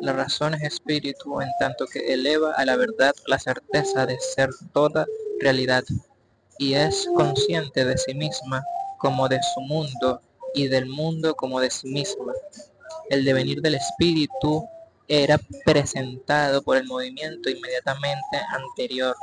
La razón es espíritu en tanto que eleva a la verdad la certeza de ser toda realidad, y es consciente de sí misma como de su mundo y del mundo como de sí misma. El devenir del espíritu era presentado por el movimiento inmediatamente anterior,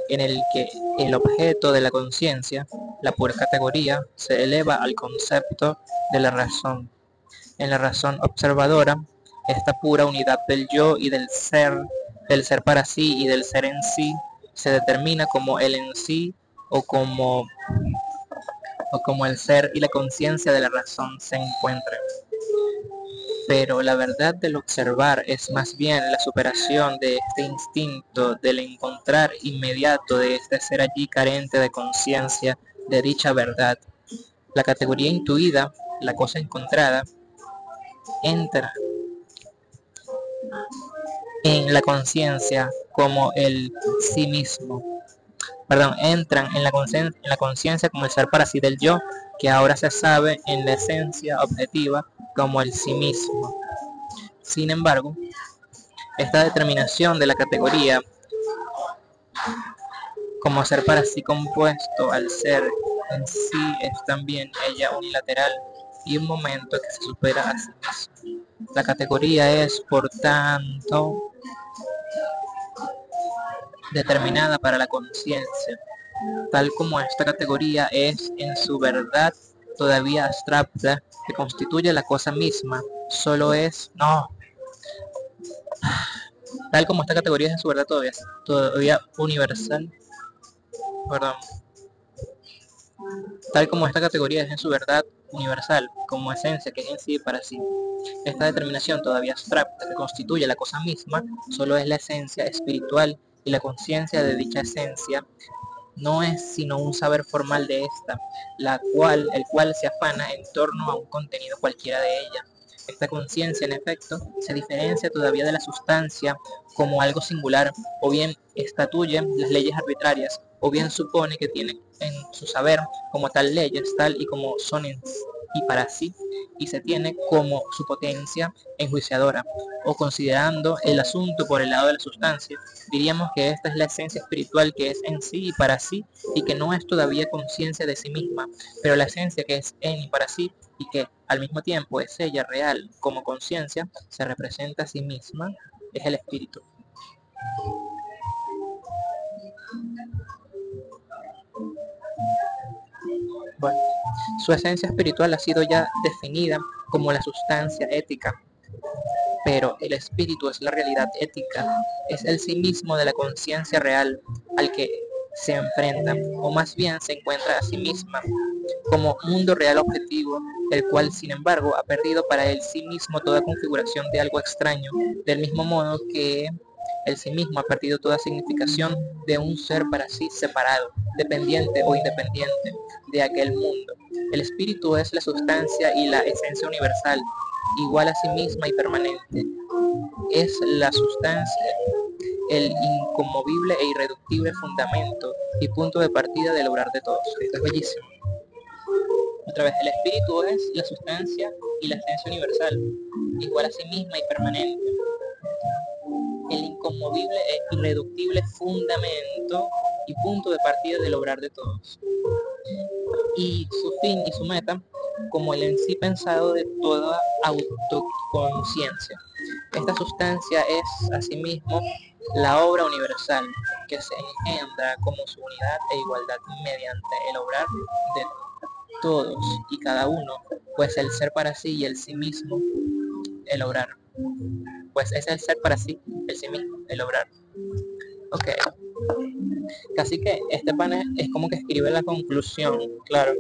en el que el objeto de la conciencia, la pura categoría, se eleva al concepto de la razón. En la razón observadora, esta pura unidad del yo y del ser para sí y del ser en sí, se determina como el en sí o como el ser y la conciencia de la razón se encuentran. Pero la verdad del observar es más bien la superación de este instinto del encontrar inmediato de este ser allí carente de conciencia de dicha verdad. La categoría intuida, la cosa encontrada, entra en la conciencia como el sí mismo. Perdón, entran en la conciencia como el ser para sí del yo, que ahora se sabe en la esencia objetiva como el sí mismo. Sin embargo, esta determinación de la categoría como ser para sí compuesto al ser en sí es también ella unilateral y un momento que se supera a sí mismo. La categoría es, por tanto, determinada para la conciencia, tal como esta categoría es en su verdad todavía abstracta, que constituye la cosa misma, solo es, no, tal como esta categoría es en su verdad todavía universal, perdón, tal como esta categoría es en su verdad universal, como esencia que es en sí y para sí. Esta determinación todavía abstracta que constituye la cosa misma, solo es la esencia espiritual y la conciencia de dicha esencia no es sino un saber formal de esta, el cual se afana en torno a un contenido cualquiera de ella. Esta conciencia, en efecto, se diferencia todavía de la sustancia como algo singular, o bien estatuye las leyes arbitrarias, o bien supone que tiene en su saber como tal leyes, tal y como son en y para sí, y se tiene como su potencia enjuiciadora, o considerando el asunto por el lado de la sustancia, diríamos que esta es la esencia espiritual que es en sí y para sí, y que no es todavía conciencia de sí misma, pero la esencia que es en y para sí, y que al mismo tiempo es ella real como conciencia, se representa a sí misma, es el espíritu. Bueno, su esencia espiritual ha sido ya definida como la sustancia ética, pero el espíritu es la realidad ética, es el sí mismo de la conciencia real al que se enfrenta, o más bien se encuentra a sí misma, como mundo real objetivo, el cual sin embargo ha perdido para él sí mismo toda configuración de algo extraño, del mismo modo que el sí mismo ha perdido toda significación de un ser para sí separado, dependiente o independiente de aquel mundo. El espíritu es la sustancia y la esencia universal, igual a sí misma y permanente. Es la sustancia, el inconmovible e irreductible fundamento y punto de partida del obrar de todos. Esto es bellísimo. Otra vez, el espíritu es la sustancia y la esencia universal, igual a sí misma y permanente. El inconmovible e irreductible fundamento y punto de partida del obrar de todos. Y su fin y su meta como el en sí pensado de toda autoconciencia. Esta sustancia es asimismo la obra universal que se engendra como su unidad e igualdad mediante el obrar de todos y cada uno, pues el ser para sí y el sí mismo, el obrar. Pues es el ser para sí, el sí mismo, el obrar. Ok, casi que este panel es como que escribe la conclusión, claro,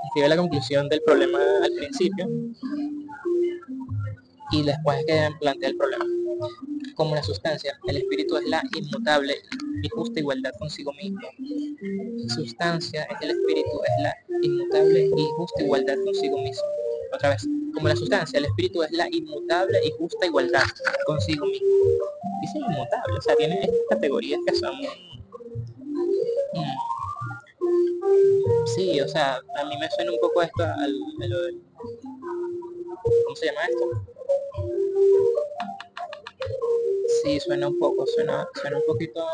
escribe la conclusión del problema al principio y después que plantea el problema. Como la sustancia, el espíritu es la inmutable y justa igualdad consigo mismo. Sustancia es el espíritu, es la inmutable y justa igualdad consigo mismo. Otra vez, como la sustancia, el espíritu es la inmutable y justa igualdad consigo mismo. Dice inmutable, o sea, tiene estas categorías que son... Sí, o sea, a mí me suena un poco esto a lo del... ¿Cómo se llama esto? Sí, suena un poco, suena un poquito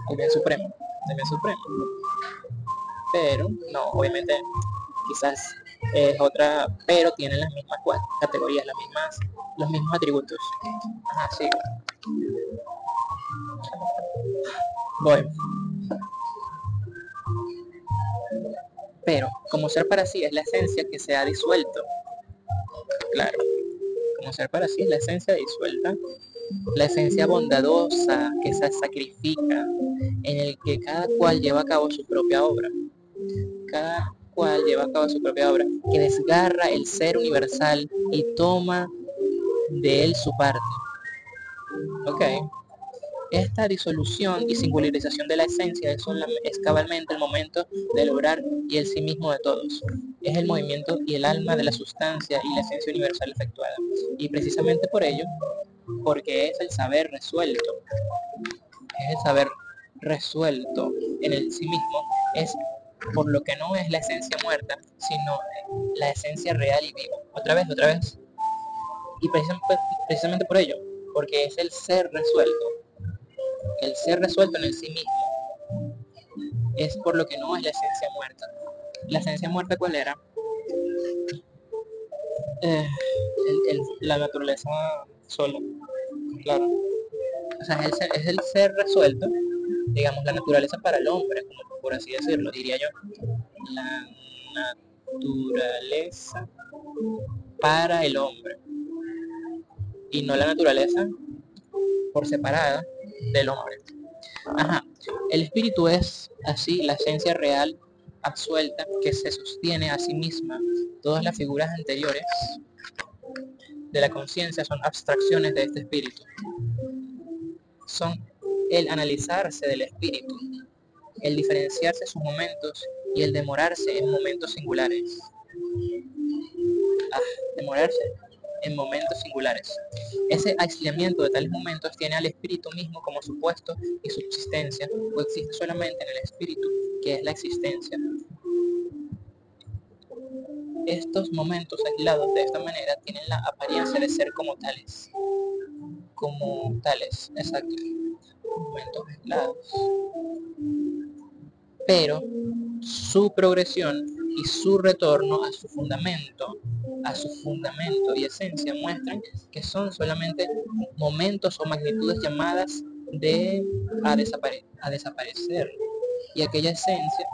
al bien supremo, del bien supremo. Pero, no, obviamente, quizás es otra, pero tienen las mismas categorías, los mismos atributos. Ajá, sí. Voy. Pero, como ser para sí es la esencia que se ha disuelto. Claro, como ser para sí es la esencia disuelta, la esencia bondadosa que se sacrifica, en el que cada cual lleva a cabo su propia obra. Cada cual lleva a cabo su propia obra, que desgarra el ser universal y toma de él su parte. Ok. Esta disolución y singularización de la esencia es cabalmente el momento de lograr y el sí mismo de todos. Es el movimiento y el alma de la sustancia y la esencia universal efectuada. Y precisamente por ello, porque es el saber resuelto, es el saber resuelto en el sí mismo, es por lo que no es la esencia muerta, sino la esencia real y viva. Otra vez. Y precisamente por ello, porque es el ser resuelto en el sí mismo, es por lo que no es la esencia muerta. La esencia muerta, ¿cuál era? Eh, la naturaleza sola, claro. O sea, es el ser resuelto, digamos, la naturaleza para el hombre, como por así decirlo, diría yo. La naturaleza para el hombre y no la naturaleza por separada del hombre. Ajá. El espíritu es así la esencia real absuelta que se sostiene a sí misma. Todas las figuras anteriores de la conciencia son abstracciones de este espíritu. Son el analizarse del espíritu, el diferenciarse sus momentos y el demorarse en momentos singulares. Demorarse en momentos singulares. Ese aislamiento de tales momentos tiene al espíritu mismo como supuesto y subsistencia, o existe solamente en el espíritu, que es la existencia. Estos momentos aislados de esta manera tienen la apariencia de ser como tales, exacto, momentos aislados. Pero su progresión y su retorno a su fundamento y esencia muestran que son solamente momentos o magnitudes llamadas a desaparecer. Y aquella esencia,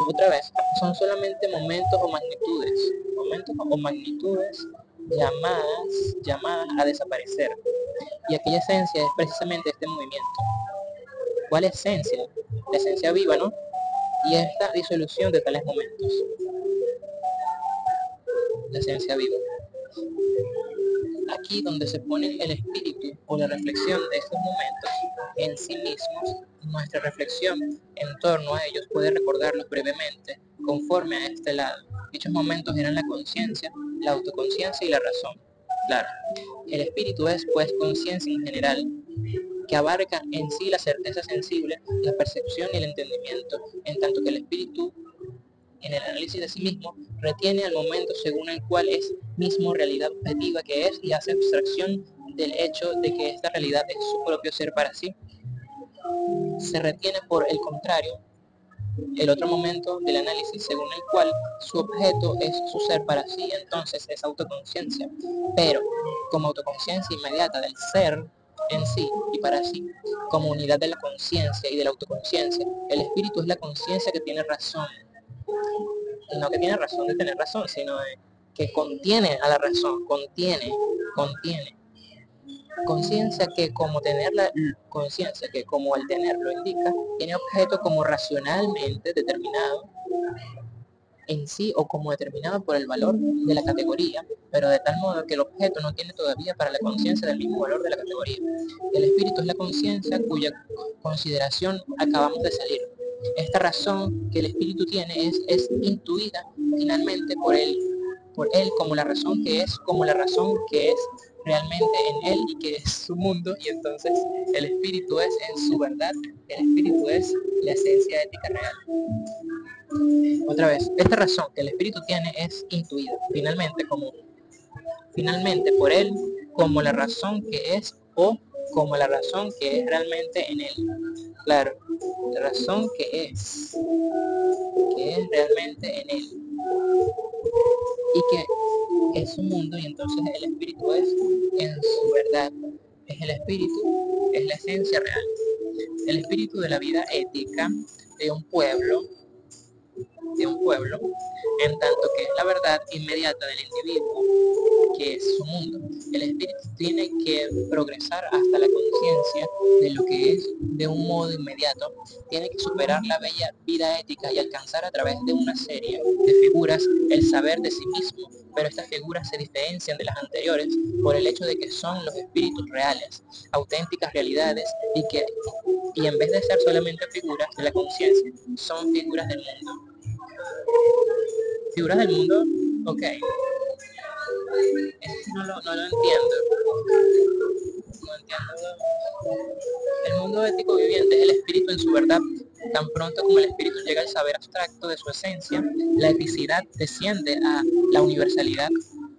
otra vez, son solamente momentos o magnitudes llamadas a desaparecer. Y aquella esencia es precisamente este movimiento. ¿Cuál esencia? La esencia viva, ¿no? Y esta disolución de tales momentos, la esencia viva. Aquí donde se pone el espíritu o la reflexión de estos momentos en sí mismos, nuestra reflexión en torno a ellos puede recordarlos brevemente conforme a este lado. Dichos momentos eran la conciencia, la autoconciencia y la razón. Claro, el espíritu es pues conciencia en general, que abarca en sí la certeza sensible, la percepción y el entendimiento, en tanto que el espíritu en el análisis de sí mismo, retiene al momento según el cual es mismo realidad objetiva que es y hace abstracción del hecho de que esta realidad es su propio ser para sí. Se retiene por el contrario el otro momento del análisis según el cual su objeto es su ser para sí, entonces es autoconciencia, pero como autoconciencia inmediata del ser en sí y para sí, como unidad de la conciencia y de la autoconciencia, el espíritu es la conciencia que tiene razón, no que tiene razón de tener razón, sino de que contiene a la razón, contiene. Conciencia que como tenerla, conciencia que como el tenerlo indica, tiene objeto como racionalmente determinado en sí o como determinado por el valor de la categoría, pero de tal modo que el objeto no tiene todavía para la conciencia del mismo valor de la categoría. El espíritu es la conciencia cuya consideración acabamos de salir. Esta razón que el espíritu tiene es intuida finalmente por él como la razón que es, como la razón que es realmente en él y que es su mundo, y entonces el espíritu es en su verdad, el espíritu es la esencia ética real. Otra vez, esta razón que el espíritu tiene es intuida, finalmente por él como la razón que es o como la razón que es realmente en él. Claro, la razón que es realmente en él y que es su mundo, y entonces el espíritu es en su verdad, es el espíritu, es la esencia real, el espíritu de la vida ética de un pueblo, en tanto que es la verdad inmediata del individuo, que es su mundo. El espíritu tiene que progresar hasta la conciencia de lo que es de un modo inmediato, tiene que superar la bella vida ética y alcanzar a través de una serie de figuras el saber de sí mismo, pero estas figuras se diferencian de las anteriores por el hecho de que son los espíritus reales, auténticas realidades, y en vez de ser solamente figuras de la conciencia, son figuras del mundo. Figuras del mundo, ok, esto no lo entiendo. No entiendo. El mundo ético viviente es el espíritu en su verdad. Tan pronto como el espíritu llega al saber abstracto de su esencia, la eticidad desciende a la universalidad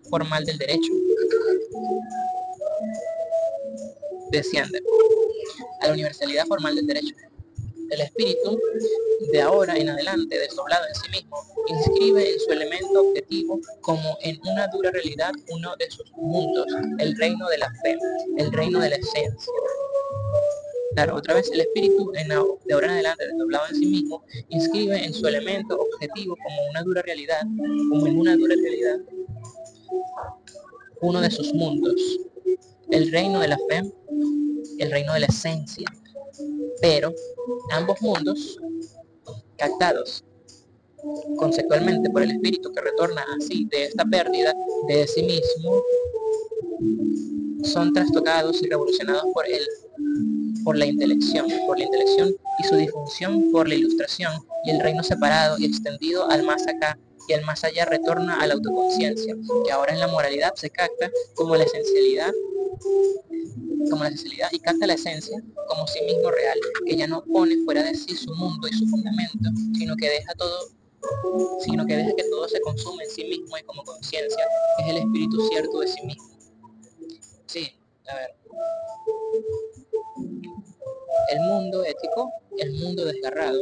formal del derecho. Desciende a la universalidad formal del derecho. El espíritu, de ahora en adelante, desdoblado en sí mismo, inscribe en su elemento objetivo como en una dura realidad uno de sus mundos, el reino de la fe, el reino de la esencia. Claro, otra vez el espíritu, de ahora en adelante, desdoblado en sí mismo, inscribe en su elemento objetivo como una dura realidad, como en una dura realidad, uno de sus mundos, el reino de la fe, el reino de la esencia. Pero ambos mundos, captados conceptualmente por el espíritu que retorna así de esta pérdida de sí mismo, son trastocados y revolucionados por la intelección y su difusión por la ilustración, y el reino separado y extendido al más acá y al más allá retorna a la autoconciencia, que ahora en la moralidad se capta como la esencialidad y capta la esencia como sí mismo real, que ya no pone fuera de sí su mundo y su fundamento, sino que deja que todo se consume en sí mismo y como conciencia, que es el espíritu cierto de sí mismo. Sí, a ver, el mundo ético, el mundo desgarrado,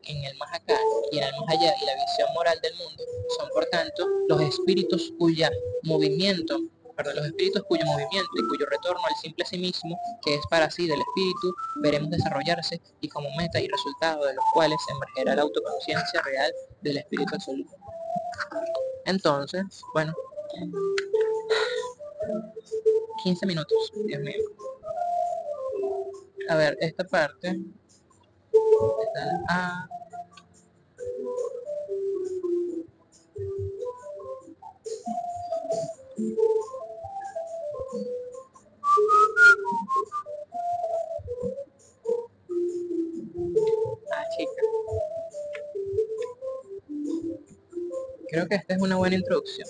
en el más acá y en el más allá, y la visión moral del mundo son por tanto los espíritus cuyo movimiento y cuyo retorno al simple sí mismo, que es para sí del espíritu, veremos desarrollarse, y como meta y resultado de los cuales emergerá la autoconciencia real del espíritu absoluto. Entonces, bueno, 15 minutos, Dios mío. A ver, esta parte está chica. Creo que esta es una buena introducción.